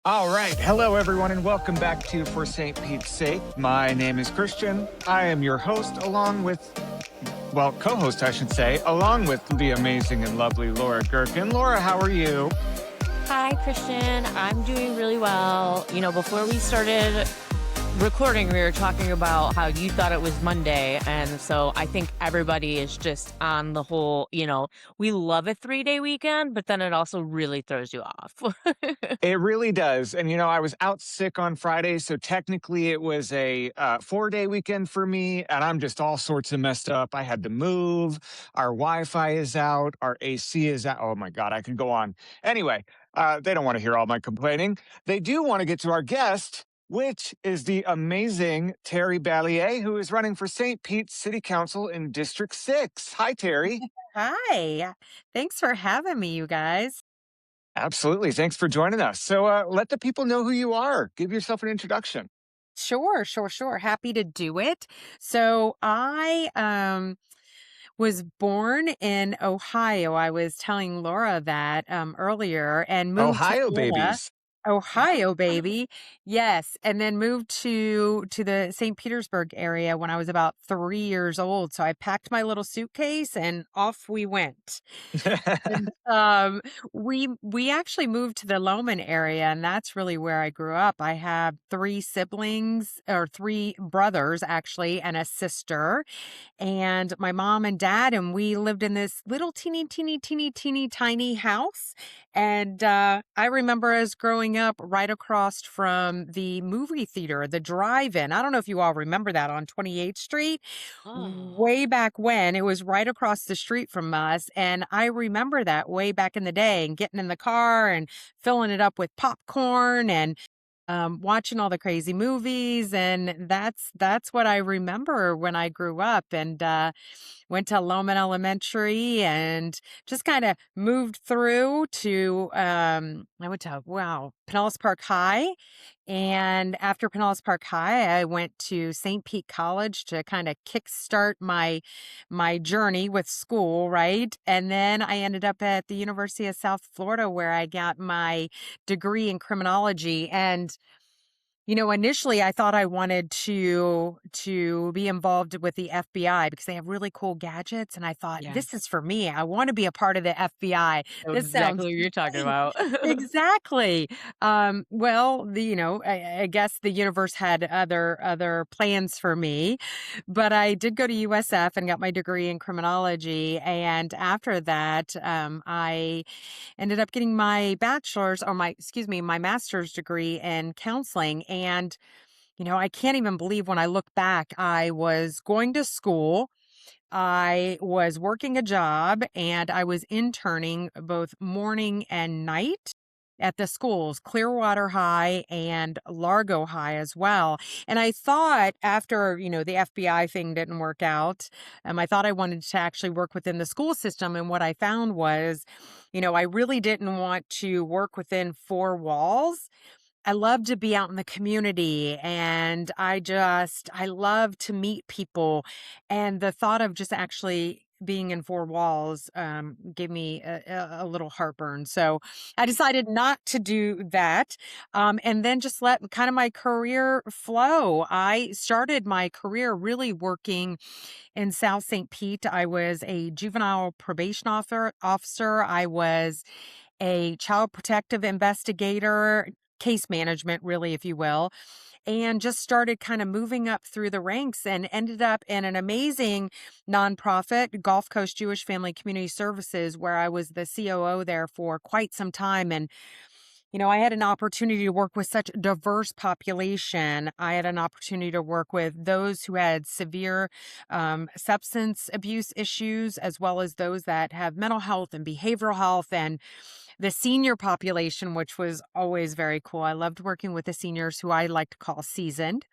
All right. Hello, everyone, and welcome back to For St. Pete's Sake. My name is Christian. I am your host, along with, well, co host, I should say, along with the amazing and lovely Laura Gherkin. Laura, how are you? Hi, Christian. I'm doing really well. Before we started recording, we were talking about how you thought it was Monday. And so I think everybody is just on the whole, we love a 3-day weekend, but then it also really throws you off. It really does. And, I was out sick on Friday, so technically it was a 4-day weekend for me, and I'm just all sorts of messed up. I had to move. Our Wi Fi is out. Our AC is out. Oh, my God, I could go on. Anyway, they don't want to hear all my complaining. They do want to get to our guest, which is the amazing Terry Balliet, who is running for St. Pete City Council in District 6. Hi, Terry. Hi. Thanks for having me, you guys. Absolutely. Thanks for joining us. So let the people know who you are. Give yourself an introduction. Sure. Happy to do it. So I was born in Ohio. I was telling Laura that earlier and moved to Ohio Florida. babies. Ohio, baby. Yes. And then moved to the St. Petersburg area when I was about 3 years old. So I packed my little suitcase and off we went. And, we actually moved to the Loman area, and that's really where I grew up. I have 3 siblings, or 3 brothers, actually, and a sister, and my mom and dad, and we lived in this little teeny tiny house. And I remember us growing up right across from the movie theater, the drive-in. I don't know if you all remember that on 28th Street. Oh. Way back when, it was right across the street from us. And I remember that way back in the day and getting in the car and filling it up with popcorn and watching all the crazy movies. And that's what I remember when I grew up. And went to Loman Elementary and just kind of moved through to I went to Pinellas Park High. And after Pinellas Park High, I went to St. Pete College to kind of kickstart my journey with school, right? And then I ended up at the University of South Florida where I got my degree in criminology. And initially I thought I wanted to be involved with the FBI because they have really cool gadgets, and I thought, Yeah. this is for me. I want to be a part of the FBI. I know This sounds exactly what you're talking about. exactly. Well, I guess the universe had other plans for me, but I did go to USF and got my degree in criminology, and after that, I ended up getting my bachelor's or my master's degree in counseling. And, I can't even believe when I look back, I was going to school. I was working a job and I was interning both morning and night at the schools, Clearwater High and Largo High as well. And I thought after, the FBI thing didn't work out, I thought I wanted to actually work within the school system. And what I found was, I really didn't want to work within 4 walls. I love to be out in the community, and I love to meet people. And the thought of just actually being in 4 walls gave me a little heartburn. So I decided not to do that, and then just let kind of my career flow. I started my career really working in South St. Pete. I was a juvenile probation officer. I was a child protective investigator, case management, really, if you will, and just started kind of moving up through the ranks and ended up in an amazing nonprofit, Gulf Coast Jewish Family Community Services, where I was the COO there for quite some time. And I had an opportunity to work with such a diverse population. I had an opportunity to work with those who had severe substance abuse issues, as well as those that have mental health and behavioral health, and the senior population, which was always very cool. I loved working with the seniors, who I like to call seasoned.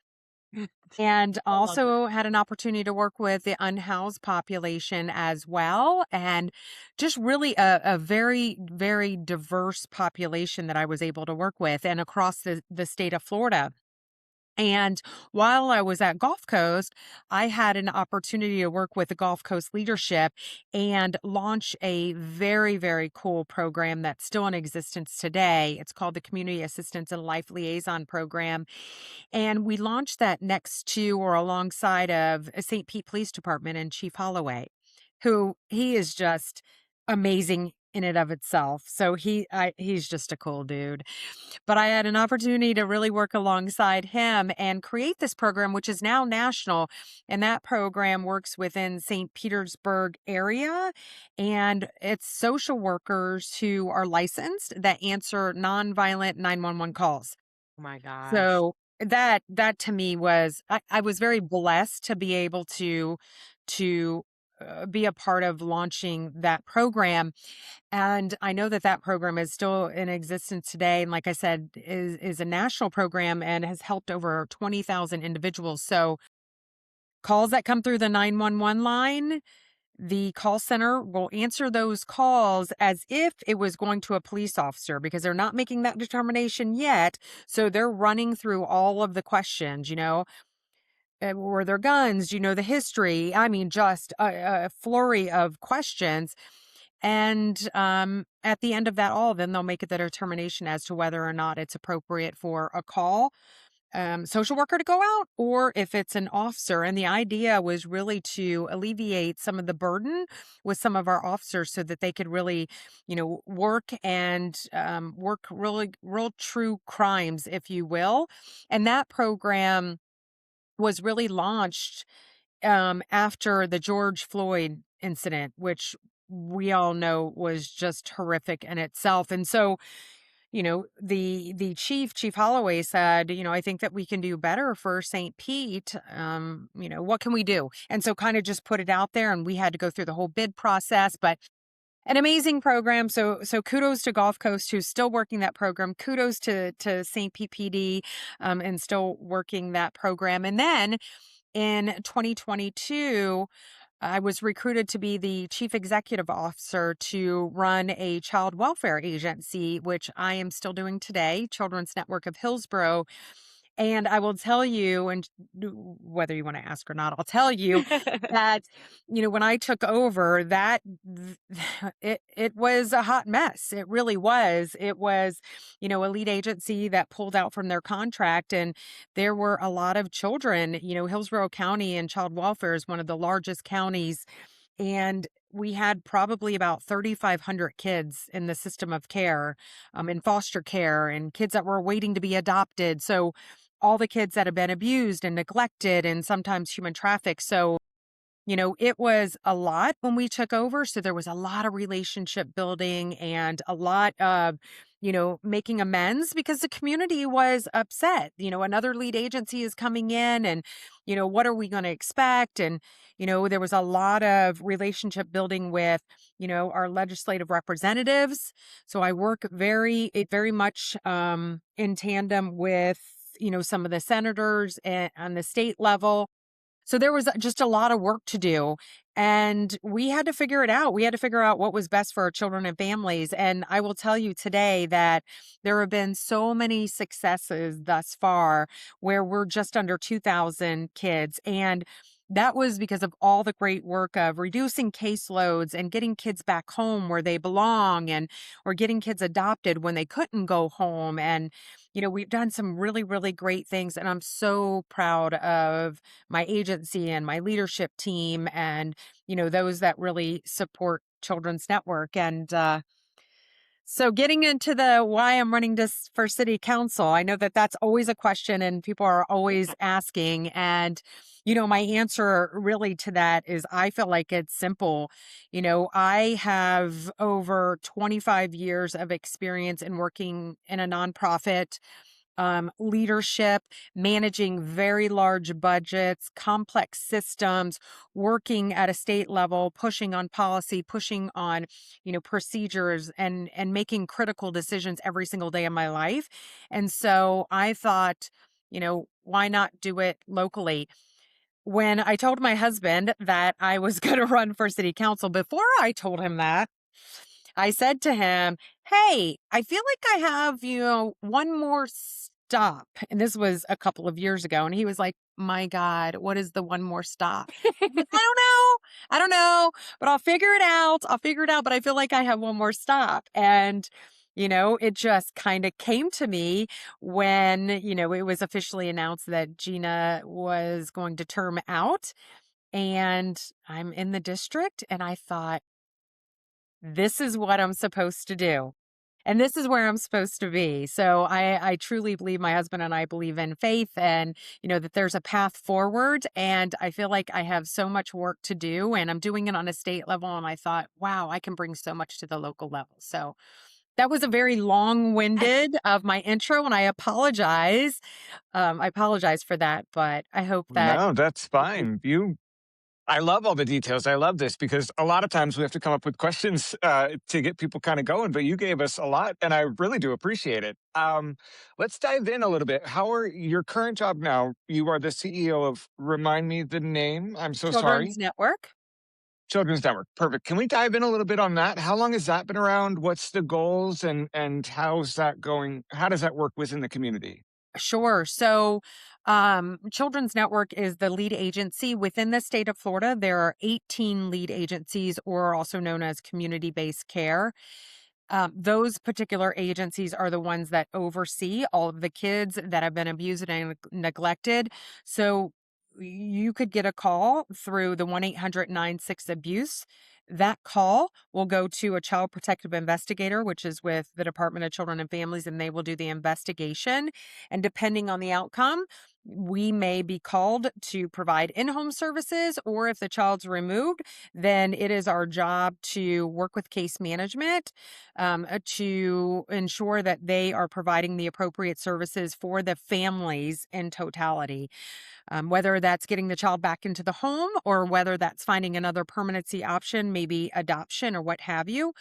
And I love it. also had an opportunity to work with the unhoused population as well. And just really a very, very diverse population that I was able to work with and across the state of Florida. And while I was at Gulf Coast, I had an opportunity to work with the Gulf Coast leadership and launch a very, very cool program that's still in existence today. It's called the Community Assistance and Life Liaison Program. And we launched that next to or alongside of St. Pete Police Department and Chief Holloway, who he is just amazing in and of itself. So he's just a cool dude. But I had an opportunity to really work alongside him and create this program, which is now national. And that program works within St. Petersburg area. And it's social workers who are licensed that answer nonviolent 911 calls. Oh my gosh. So that to me was I was very blessed to be able to be a part of launching that program, and I know that that program is still in existence today, and like I said, is a national program and has helped over 20,000 individuals. So calls that come through the 911 line, the call center will answer those calls as if it was going to a police officer because they're not making that determination yet. So they're running through all of the questions, were there guns? Do you know the history? I mean, just a flurry of questions. And at the end of that all, then they'll make the determination as to whether or not it's appropriate for a call social worker to go out or if it's an officer. And the idea was really to alleviate some of the burden with some of our officers so that they could really, work and work really real true crimes, if you will. And that program was really launched after the George Floyd incident, which we all know was just horrific in itself. And so, the Chief Holloway said, I think that we can do better for St. Pete. What can we do? And so kind of just put it out there, and we had to go through the whole bid process, but an amazing program. So kudos to Gulf Coast who's still working that program. Kudos to St. Pete PD and still working that program. And then in 2022, I was recruited to be the chief executive officer to run a child welfare agency, which I am still doing today, Children's Network of Hillsborough. And I will tell you, and whether you want to ask or not, I'll tell you that, when I took over it was a hot mess. It really was. It was, a lead agency that pulled out from their contract, and there were a lot of children. Hillsborough County and child welfare is one of the largest counties, and we had probably about 3,500 kids in the system of care, in foster care, and kids that were waiting to be adopted. So all the kids that have been abused and neglected and sometimes human trafficked. So it was a lot when we took over. So there was a lot of relationship building and a lot of, making amends because the community was upset. Another lead agency is coming in and, what are we going to expect? And, there was a lot of relationship building with, our legislative representatives. So I work very much in tandem with, some of the senators on the state level. So there was just a lot of work to do, and we had to figure it out. We had to figure out what was best for our children and families. And I will tell you today that there have been so many successes thus far where we're just under 2,000 kids. And that was because of all the great work of reducing caseloads and getting kids back home where they belong and or getting kids adopted when they couldn't go home. And, we've done some really, really great things. And I'm so proud of my agency and my leadership team and, those that really support Children's Network. And so getting into the why I'm running this for city council, I know that that's always a question and people are always asking. And, my answer really to that is I feel like it's simple. I have over 25 years of experience in working in a nonprofit, leadership, managing very large budgets, complex systems, working at a state level, pushing on policy, pushing on, procedures and making critical decisions every single day of my life. And so I thought, why not do it locally? When I told my husband that I was going to run for city council, before I told him that, I said to him, "Hey, I feel like I have, one more stop. And this was a couple of years ago. And he was like, my God, what is the one more stop? I'm like, I don't know. I don't know, but I'll figure it out. I'll figure it out. But I feel like I have one more stop. And, it just kind of came to me when, it was officially announced that Gina was going to term out. And I'm in the district. And I thought, this is what I'm supposed to do. And this is where I'm supposed to be. So I truly believe my husband and I believe in faith and, that there's a path forward. And I feel like I have so much work to do and I'm doing it on a state level. And I thought, wow, I can bring so much to the local level. So that was a very long-winded of my intro and I apologize. I apologize for that, but I hope that No, that's fine. I love all the details. I love this because a lot of times we have to come up with questions to get people kind of going, but you gave us a lot and I really do appreciate it. Let's dive in a little bit. How are your current job now? You are the CEO of, remind me the name. I'm so Children's sorry. Network. Children's Network. Perfect. Can we dive in a little bit on that? How long has that been around? What's the goals and how's that going? How does that work within the community? Sure. So, Children's Network is the lead agency within the state of Florida. There are 18 lead agencies, or also known as community based care. Those particular agencies are the ones that oversee all of the kids that have been abused and neglected. So you could get a call through the 1-800-96-ABUSE. That call will go to a child protective investigator, which is with the Department of Children and Families, and they will do the investigation. And depending on the outcome, we may be called to provide in-home services, or if the child's removed, then it is our job to work with case management to ensure that they are providing the appropriate services for the families in totality. Whether that's getting the child back into the home or whether that's finding another permanency option, maybe adoption or what have you.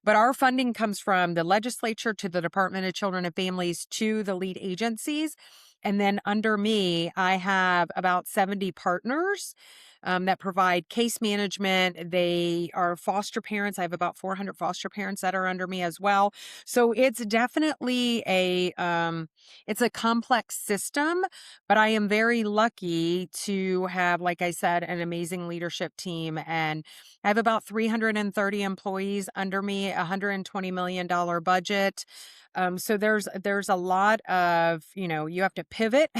But our funding comes from the legislature to the Department of Children and Families to the lead agencies. And then under me, I have about 70 partners that provide case management. They are foster parents. I have about 400 foster parents that are under me as well. So it's definitely it's a complex system, but I am very lucky to have, like I said, an amazing leadership team. And I have about 330 employees under me, $120 million budget. So there's a lot of, you have to pivot,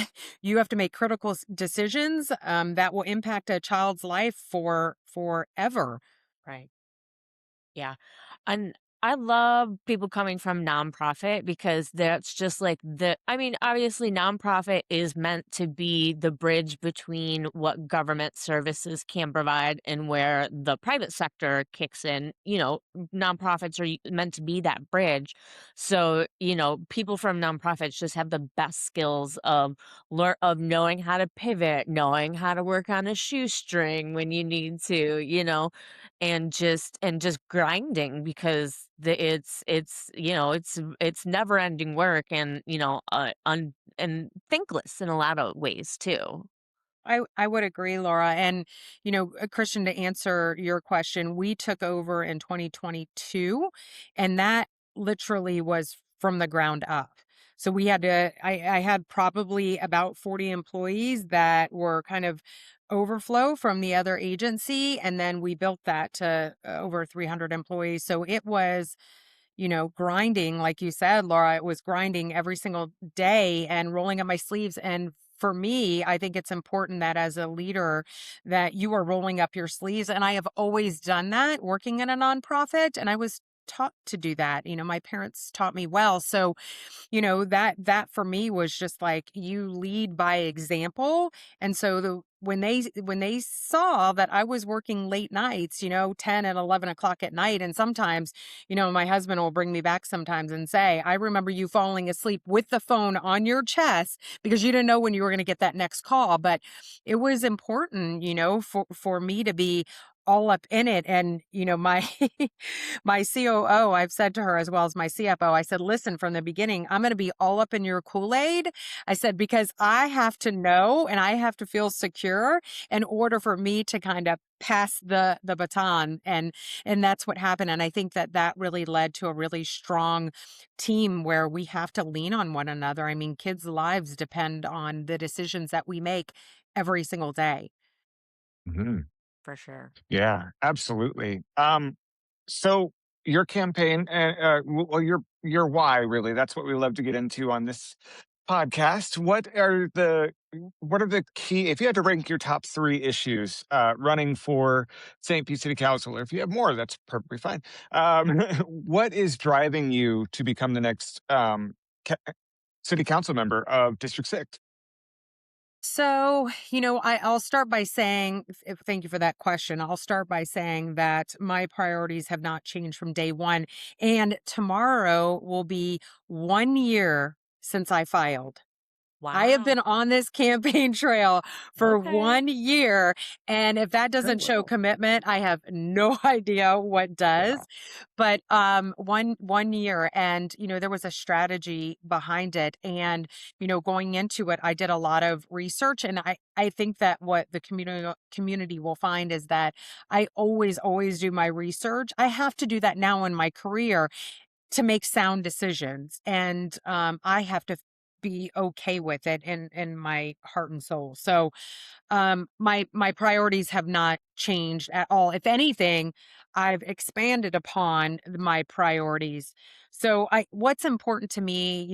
you have to make critical decisions that will impact a child's life for forever. Right. Yeah. And I love people coming from nonprofit because that's just like I mean, obviously, nonprofit is meant to be the bridge between what government services can provide and where the private sector kicks in. Nonprofits are meant to be that bridge. So, people from nonprofits just have the best skills of knowing how to pivot, knowing how to work on a shoestring when you need to, and just grinding because it's never ending work and and thankless in a lot of ways too. I would agree, Laura. And, Christian, to answer your question, we took over in 2022, and that literally was from the ground up. So we had I had probably about 40 employees that were kind of overflow from the other agency. And then we built that to over 300 employees. So it was, grinding, like you said, Laura, it was grinding every single day and rolling up my sleeves. And for me, I think it's important that as a leader that you are rolling up your sleeves. And I have always done that working in a nonprofit. And I was taught to do that. My parents taught me well. So, that for me was just like you lead by example. And so when they saw that I was working late nights, 10 and 11 o'clock at night, and sometimes, my husband will bring me back sometimes and say, I remember you falling asleep with the phone on your chest because you didn't know when you were going to get that next call. But it was important, for me to be all up in it. And, my my COO, I've said to her as well as my CFO, I said, listen, from the beginning, I'm going to be all up in your Kool-Aid. I said, because I have to know and I have to feel secure in order for me to kind of pass the baton. And that's what happened. And I think that that really led to a really strong team where we have to lean on one another. I mean, kids' lives depend on the decisions that we make every single day. Mhm. For sure. Yeah, absolutely. So your campaign, well, your why really. That's what we love to get into on this podcast. What are the key? If you had to rank your top three issues running for St. Pete City Council, or if you have more, that's perfectly fine. What is driving you to become the next city council member of District Six? So, I'll start by saying, thank you for that question. I'll start by saying that my priorities have not changed from day one. And tomorrow will be 1 year since I filed. I have Wow. been on this campaign trail for Okay. 1 year, and if that Oh doesn't show wow, commitment, I have no idea what yeah. does. But, one year, and, there was a strategy behind it, and, going into it, I did a lot of research, and I think that what the community will find is that I always do my research. I have to do that now in my career to make sound decisions, and, I have to be okay with it in my heart and soul. So, my priorities have not changed at all. If anything, I've expanded upon my priorities. So, I what's important to me,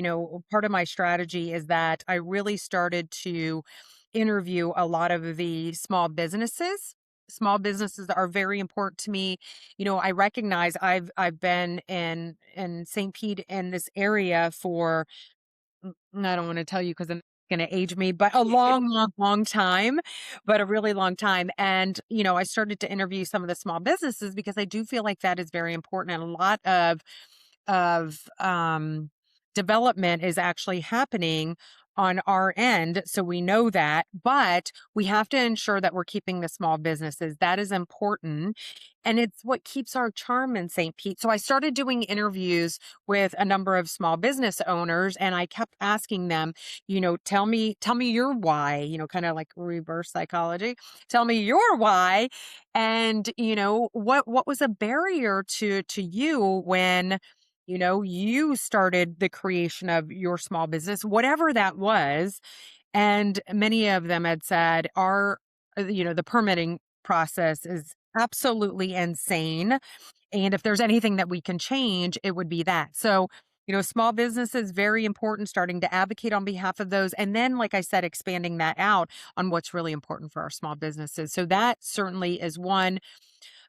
part of my strategy is that I really started to interview a lot of the small businesses. Small businesses are very important to me. I recognize I've been in St. Pete in this area for I don't want to tell you because I'm going to age me, but a long, long, long time, but a really long time. And, I started to interview some of the small businesses because I do feel like that is very important. And a lot of development is actually happening on our end. So we know that, but we have to ensure that we're keeping the small businesses. That is important. And it's what keeps our charm in St. Pete. So I started doing interviews with a number of small business owners and I kept asking them, tell me your why, kind of like reverse psychology. Tell me your why. And, what was a barrier to you when you started the creation of your small business, whatever that was. And many of them had said, the permitting process is absolutely insane. And if there's anything that we can change, it would be that. So, small businesses, very important, starting to advocate on behalf of those. And then, like I said, expanding that out on what's really important for our small businesses. So that certainly is one.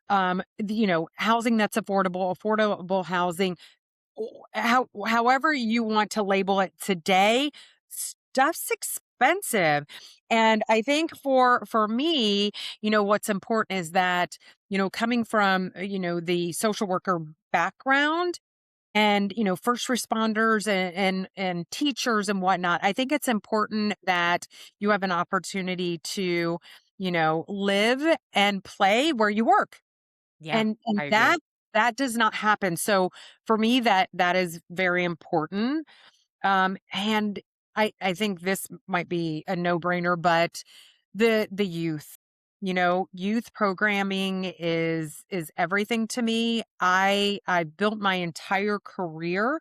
Housing that's affordable housing however you want to label it today, stuff's expensive. And I think for me, what's important is that, coming from, the social worker background and, first responders and teachers and whatnot, I think it's important that you have an opportunity to, live and play where you work. Yeah, And I agree. that does not happen. So for me, that is very important. And I think this might be a no-brainer, but the youth, youth programming is everything to me. I built my entire career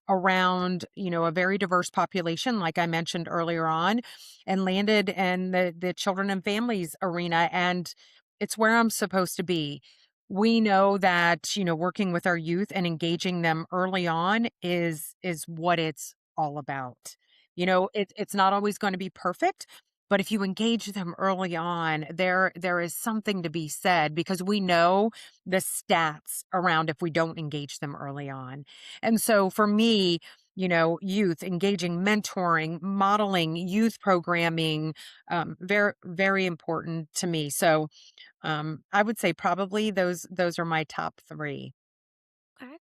around, a very diverse population, like I mentioned earlier on, and landed in the children and families arena. And it's where I'm supposed to be. We know that, working with our youth and engaging them early on is what it's all about. It's not always going to be perfect, but if you engage them early on, there is something to be said because we know the stats around if we don't engage them early on. And so for me, youth engaging, mentoring, modeling, youth programming, very, very important to me. So I would say probably those are my top 3. Okay.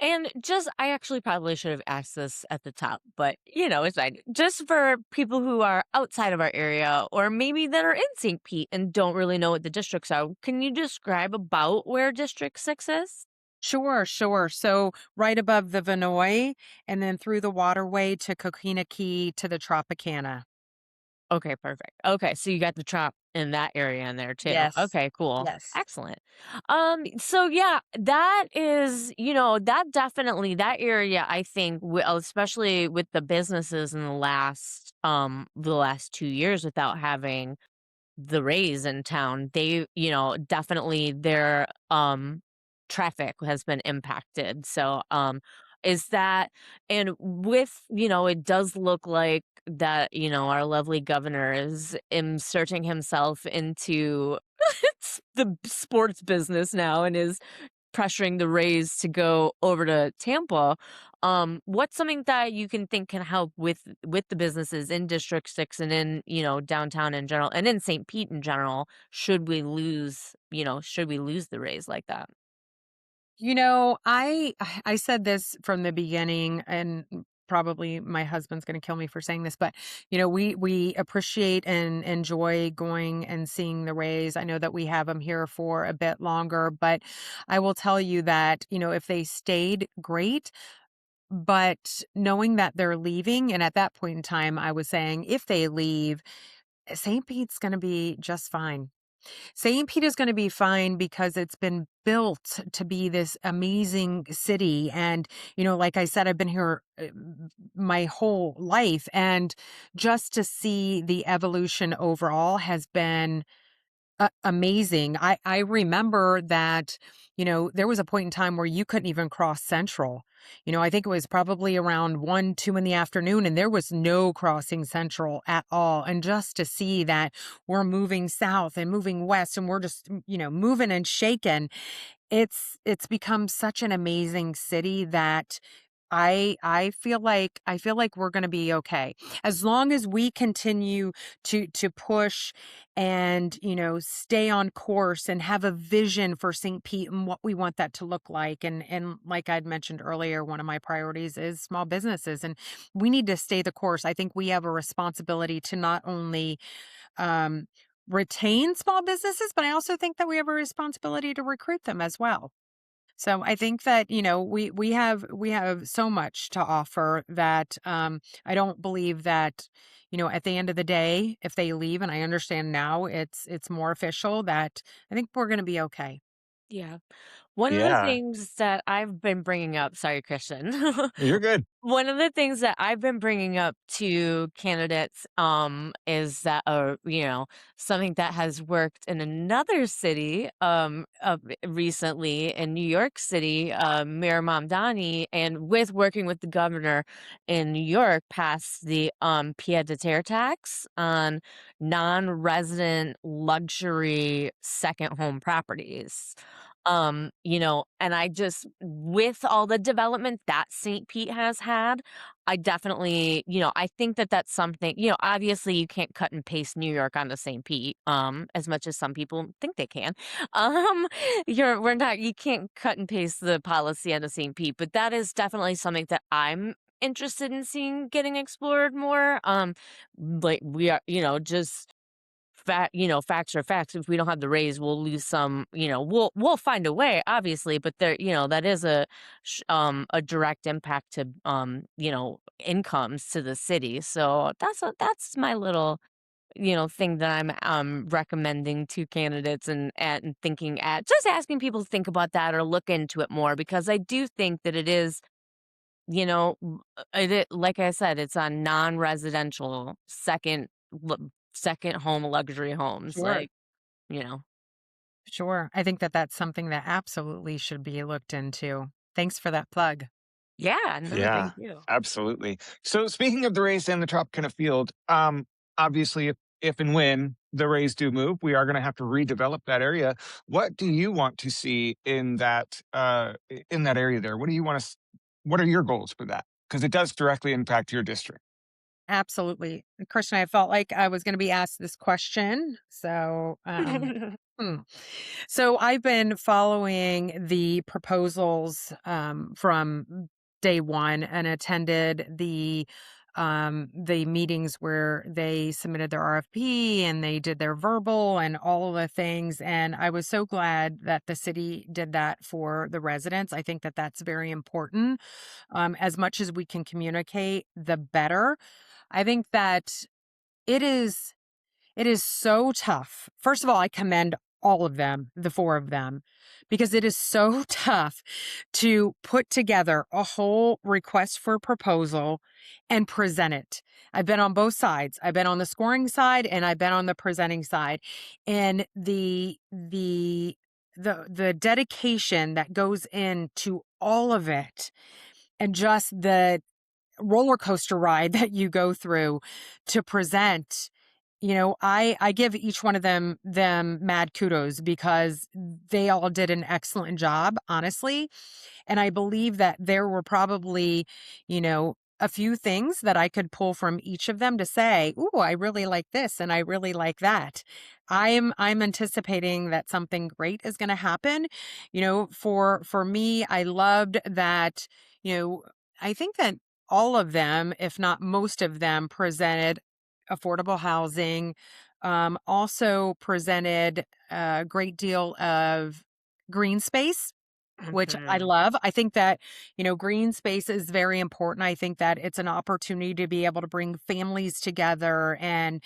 And just I actually probably should have asked this at the top, but, it's fine. Just for people who are outside of our area or maybe that are in St. Pete and don't really know what the districts are, can you describe about where District 6 is? Sure, sure. So right above the Vinoy and then through the waterway to Coquina Key to the Tropicana. Okay, perfect. Okay, so you got the Trop in that area in there too. Yes. Okay, cool. Yes. Excellent. So yeah, that is, that definitely that area I think especially with the businesses in the last 2 years without having the Rays in town, they, definitely their traffic has been impacted. So, is that and with, it does look like that, our lovely governor is inserting himself into the sports business now and is pressuring the Rays to go over to Tampa. What's something that you can think can help with the businesses in District 6 and in, downtown in general and in St. Pete in general, should we lose the Rays like that? I said this from the beginning, and probably my husband's going to kill me for saying this, but we appreciate and enjoy going and seeing the Rays. I know that we have them here for a bit longer, but I will tell you that if they stayed, great. But knowing that they're leaving, and at that point in time, I was saying if they leave, St. Pete's going to be just fine. St. Pete is going to be fine because it's been built to be this amazing city. And, like I said, I've been here my whole life. And just to see the evolution overall has been amazing. I remember that, there was a point in time where you couldn't even cross Central. I think it was probably around 1, 2 in the afternoon, and there was no crossing Central at all. And just to see that we're moving south and moving west and we're just, moving and shaking, it's become such an amazing city that I feel like we're gonna be okay. As long as we continue to push and, stay on course and have a vision for St. Pete and what we want that to look like. And like I'd mentioned earlier, one of my priorities is small businesses, and we need to stay the course. I think we have a responsibility to not only um retain small businesses, but I also think that we have a responsibility to recruit them as well. So I think that, we have so much to offer that I don't believe that, at the end of the day, if they leave, and I understand now it's more official, that I think we're going to be okay. Yeah. One of the Yeah, things that I've been bringing up, sorry, Christian. you're good. One of the things that I've been bringing up to candidates, is that, something that has worked in another city, recently in New York City, Mayor Mamdani, and with working with the governor in New York, passed the pied-à-terre tax on non-resident luxury second home properties. And I just with all the development that St. Pete has had, I definitely, I think that that's something, obviously you can't cut and paste New York onto St. Pete, as much as some people think they can. Um, you can't cut and paste the policy onto St. Pete, but that is definitely something that I'm interested in seeing getting explored more. Like we are, just facts are facts. If we don't have the raise, we'll lose some. We'll find a way, obviously. But there, that is a direct impact to incomes to the city. So that's my little thing that I'm recommending to candidates and thinking at just asking people to think about that or look into it more because I do think that it is. Like I said, it's on non-residential second home luxury homes, Sure. like, you know? Sure. I think that that's something that absolutely should be looked into. Thanks for that plug. Yeah, no, Yeah, thank you. absolutely. So speaking of the Rays and the Tropicana Field, obviously, if and when the Rays do move, we are going to have to redevelop that area. What do you want to see in that area there? What do you want to? What are your goals for that? Because it does directly impact your district. Absolutely. Christian, I felt like I was going to be asked this question. So, Hmm. So I've been following the proposals from day one and attended the meetings where they submitted their RFP and they did their verbal and all of the things. And I was so glad that the city did that for the residents. I think that that's very important. As much as we can communicate, the better. I think that it is. It is so tough. First of all, I commend all of them, the four of them, because it is so tough to put together a whole request for proposal and present it. I've been on both sides. I've been on the scoring side and I've been on the presenting side. And the dedication that goes into all of it and just the roller coaster ride that you go through to present, I give each one of them mad kudos because they all did an excellent job, honestly. And I believe that there were probably, a few things that I could pull from each of them to say, "Ooh, I really like this and I really like that." I'm anticipating that something great is going to happen. For me, I loved that, you know, I think that all of them, if not most of them, presented affordable housing, also presented a great deal of green space, which I Mhm. love. I think that, green space is very important. I think that it's an opportunity to be able to bring families together and,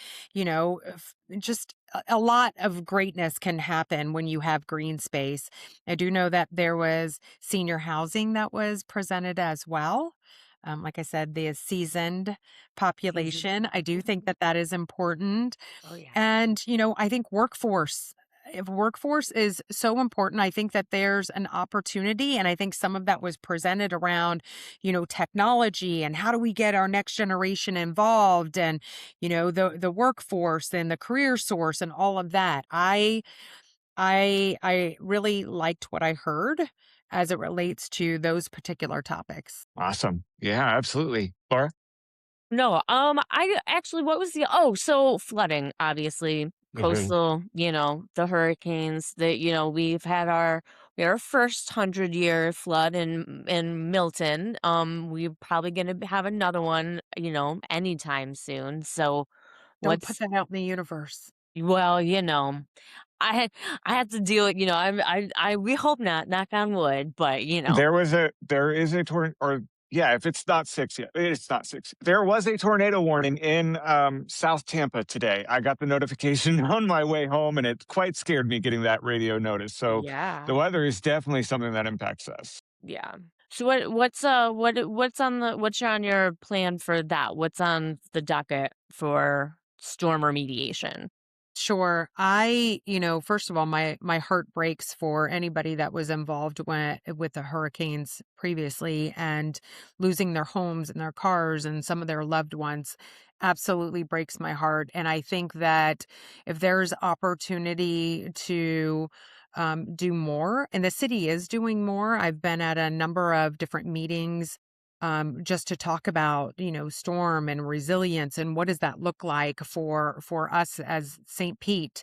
just a lot of greatness can happen when you have green space. I do know that there was senior housing that was presented as well. Like I said, the seasoned Season. population. I do think that that is important. Oh yeah. And, I think workforce. If workforce is so important, I think that there's an opportunity. And I think some of that was presented around, technology and how do we get our next generation involved and, the workforce and the career source and all of that. I really liked what I heard as it relates to those particular topics. Awesome. Yeah, absolutely. Laura? No, I actually, what was so flooding, obviously, Mhm. coastal, the hurricanes that, we had our first 100-year flood in Milton. We're probably gonna have another one, anytime soon. So Don't put what's that out in the universe. well, I had I had to deal with, we hope not, knock on wood, but There is a tornado, or yeah, if it's not 6 yet, it's not 6. There was a tornado warning in, South Tampa today. I got the notification on my way home, and it quite scared me getting that radio notice. So the yeah. weather is definitely something that impacts us. Yeah. So what's on your plan for that? What's on the docket for storm remediation? Sure. First of all, my heart breaks for anybody that was involved with the hurricanes previously and losing their homes and their cars and some of their loved ones absolutely breaks my heart. And I think that if there's opportunity to do more, and the city is doing more, I've been at a number of different meetings just to talk about storm and resilience and what does that look like for us as St. Pete.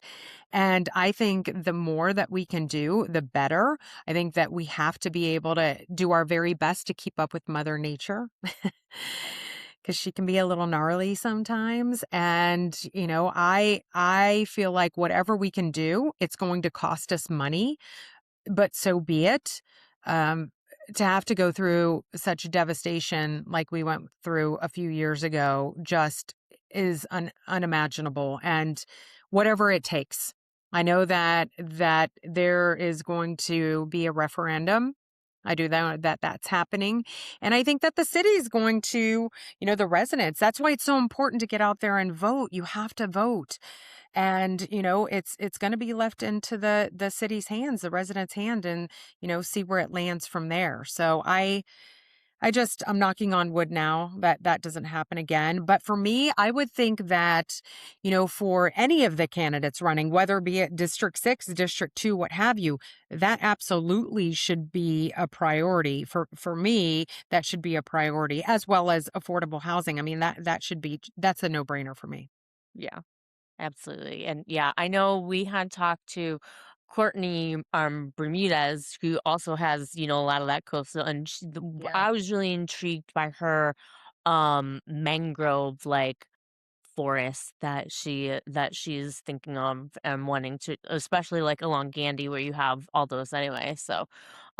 And I think the more that we can do, the better. I think that we have to be able to do our very best to keep up with Mother Nature. Because she can be a little gnarly sometimes, and I feel like whatever we can do, it's going to cost us money, but so be it. Um, to have to go through such devastation like we went through a few years ago just is unimaginable. And whatever it takes, I know that there is going to be a referendum. I do know that that's happening. And I think that the city is going to, the residents, that's why it's so important to get out there and vote. You have to vote, and it's going to be left into the city's hands, the residents' hand, and see where it lands from there. So I'm knocking on wood now that that doesn't happen again. But for me, I would think that for any of the candidates running, whether be it District 6, District 2, what have you, that absolutely should be a priority. For me, that should be a priority, as well as affordable housing. I mean, that's a no-brainer for me. Yeah. Absolutely. And yeah, I know we had talked to Courtney Bermudez, who also has, a lot of that coastal, and Yeah. I was really intrigued by her mangrove like forest that she's thinking of and wanting to, especially like along Gandy where you have all those anyway. So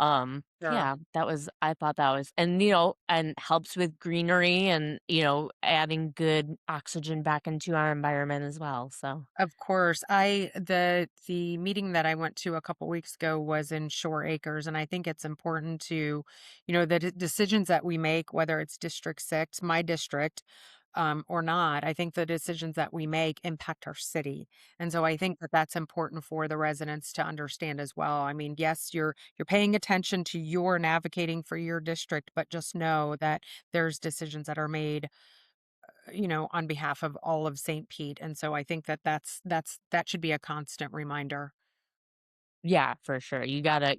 Sure. yeah, I thought that was, and and helps with greenery and adding good oxygen back into our environment as well. So Of course. The meeting that I went to a couple weeks ago was in Shore Acres, and I think it's important to, the decisions that we make, whether it's District 6, my district, or not, I think the decisions that we make impact our city. And so I think that that's important for the residents to understand as well. I mean, yes, you're paying attention to your navigating for your district, but just know that there's decisions that are made, on behalf of all of St. Pete, and so I think that that should be a constant reminder. yeah, for sure. You gotta,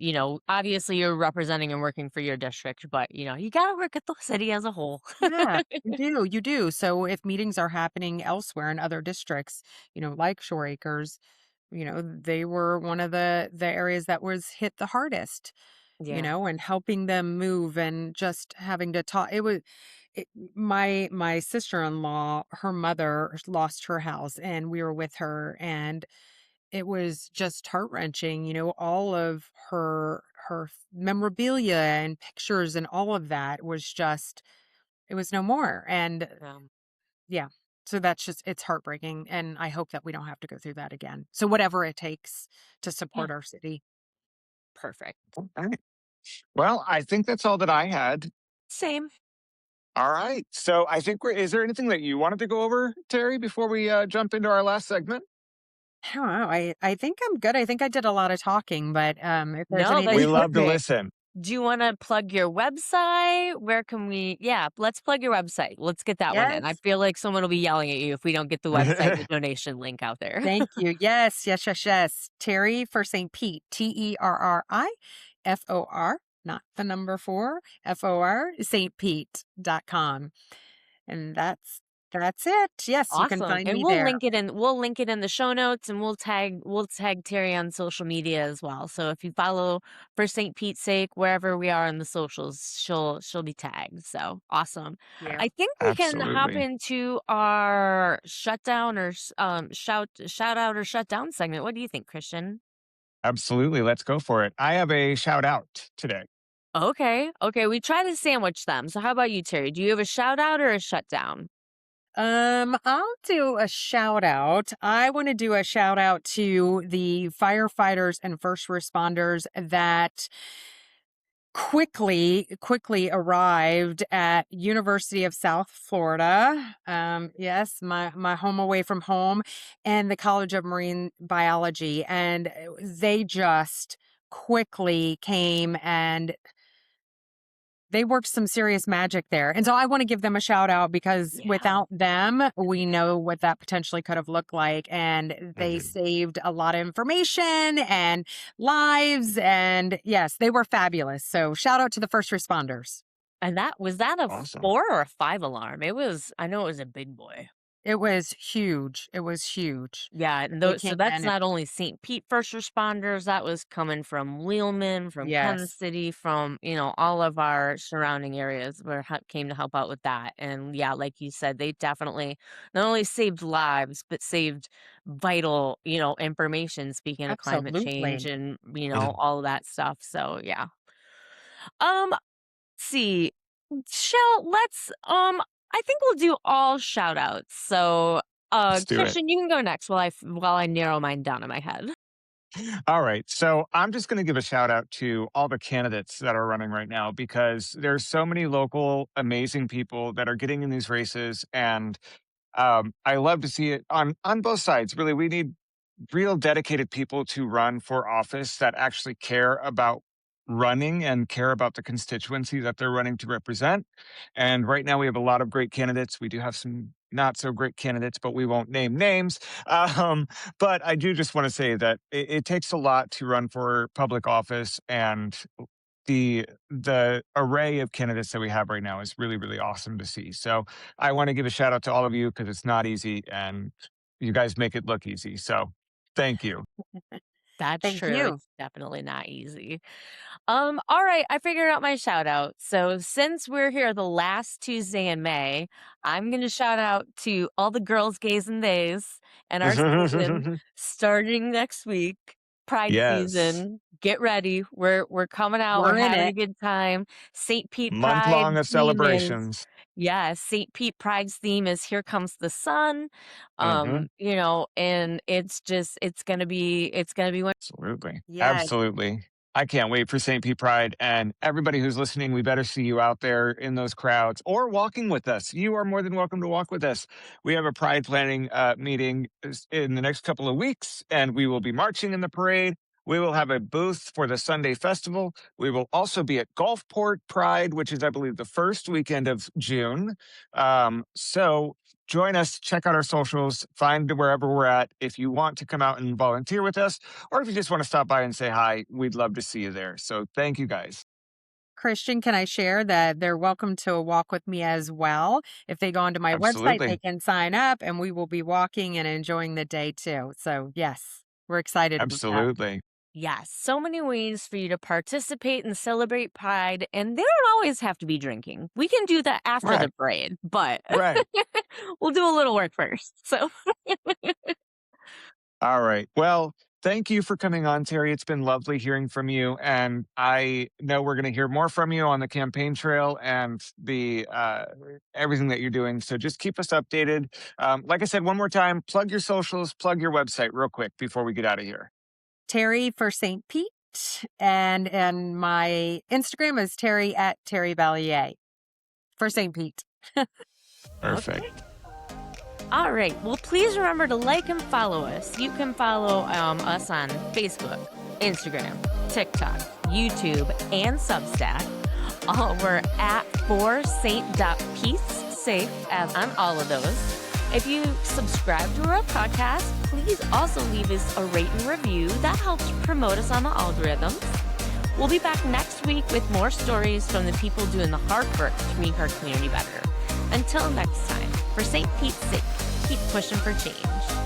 obviously you're representing and working for your district, but you gotta work at the city as a whole. Yeah, you do. So if meetings are happening elsewhere in other districts, like Shore Acres, they were one of the areas that was hit the hardest, Yeah. and helping them move and just having to talk. My sister-in-law, her mother lost her house and we were with her, and it was just heart-wrenching, all of her memorabilia and pictures and all of that was just it was no more, and yeah. So that's just it's heartbreaking, and I hope that we don't have to go through that again. So whatever it takes to Yeah. support our city. Perfect. All right. Well, I think that's all that I had. Same. All right. So I think is there anything that you wanted to go over, Terry, before we jump into our last segment? I don't know. I think I'm good. I think I did a lot of talking, but if there's No, anything We that's love to okay. listen. Do you wanna plug your website? Where can we Yeah, let's plug your website. Let's get that one in. I Yes. feel like someone will be yelling at you if we don't get the website and the donation link out there. Thank you. Yes, yes, yes, yes. Terry for St. Pete. TerriFor, not the number 4, FOR, stpete.com. And that's it. Yes, you can Awesome, find and me there. we'll link it in the show notes, and we'll tag Terry on social media as well. So if you follow for St. Pete's sake, wherever we are on the socials, she'll be tagged. So awesome. Yeah. I think we can hop Absolutely. into our shutdown or shout out or shutdown segment. What do you think, Christian? Absolutely. Let's go for it. I have a shout out today. Okay, okay. We try to sandwich them. So how about you, Terry? Do you have a shout out or a shutdown? I'll do a shout out. I want to do a shout out to the firefighters and first responders that quickly arrived at University of South Florida. Yes, my home away from home, and the College of Marine Biology, and they just quickly came and they worked some serious magic there. And so I want to give them a shout out because Yeah. without them, we know what that potentially could have looked like. And they Mhm. saved a lot of information and lives. And yes, they were fabulous. So shout out to the first responders. And that a Awesome. 4 or a 5 alarm? I know it was a big boy. It was huge. It was huge. Yeah, and They those so came that's in. not only St. Pete first responders, that was coming from Lealman, from Penn Yes, City, from, all of our surrounding areas where came to help out with that. And yeah, like you said, they definitely not only saved lives, but saved vital, information, speaking of climate change absolutely. and, Mhm. all of that stuff. So yeah. Let's see. I think we'll do all shout outs. So Let's do it. Christian, you can go next while I narrow mine down in my head. All right. So I'm just going to give a shout out to all the candidates that are running right now because there's so many local amazing people that are getting in these races. And I love to see it on both sides. Really, we need real dedicated people to run for office that actually care about running and care about the constituency that they're running to represent. And right now, we have a lot of great candidates. We do have some not so great candidates, but we won't name names. Um, but I do just want to say that it takes a lot to run for public office, and the array of candidates that we have right now is really awesome to see. So I want to give a shout out to all of you because it's not easy, and you guys make it look easy. So thank you. That's Thank true. you. It's definitely not easy. All right, I figured out my shout out. So since we're here the last Tuesday in May, I'm gonna shout out to all the girls, gays, and theys in our season starting next week. Pride Yes. season. Get ready. We're coming out. We're We're in having a it. good time. St. Pete Month Pride long of theme is celebrations. yeah, St. Pete Pride's theme is Here Comes the Sun. Hmm. And it's gonna be Absolutely. Yes. Absolutely. I can't wait for St. Pete Pride. And everybody who's listening, we better see you out there in those crowds or walking with us. You are more than welcome to walk with us. We have a Pride planning meeting in the next couple of weeks, and we will be marching in the parade. We will have a booth for the Sunday festival. We will also be at Gulfport Pride, which is, I believe, the first weekend of June. So join us, check out our socials, find wherever we're at. If you want to come out and volunteer with us, or if you just want to stop by and say hi, we'd love to see you there. So thank you guys. Christian, can I share that they're welcome to walk with me as well? If they go onto my website, they Absolutely. can sign up and we will be walking and enjoying the day too. So, yes, we're excited about that. Absolutely. Yes, so many ways for you to participate and celebrate Pride, and they don't always have to be drinking. We can do that after the Right. parade, but Right. we'll do a little work first. So, All right. Well, thank you for coming on, Terry. It's been lovely hearing from you. And I know we're going to hear more from you on the campaign trail and the everything that you're doing. So just keep us updated. Like I said, one more time, plug your socials, plug your website real quick before we get out of here. Terry for St. Pete. And my Instagram is Terry at Terry Balliet for St. Pete. okay. Perfect. All right. Well, please remember to like and follow us. You can follow us on Facebook, Instagram, TikTok, YouTube, and Substack. We're at for Saint.Peace safe as on all of those. If you subscribe to our podcast, please also leave us a rate and review. That helps promote us on the algorithms. We'll be back next week with more stories from the people doing the hard work to make our community better. Until next time, for St. Pete's sake, keep pushing for change.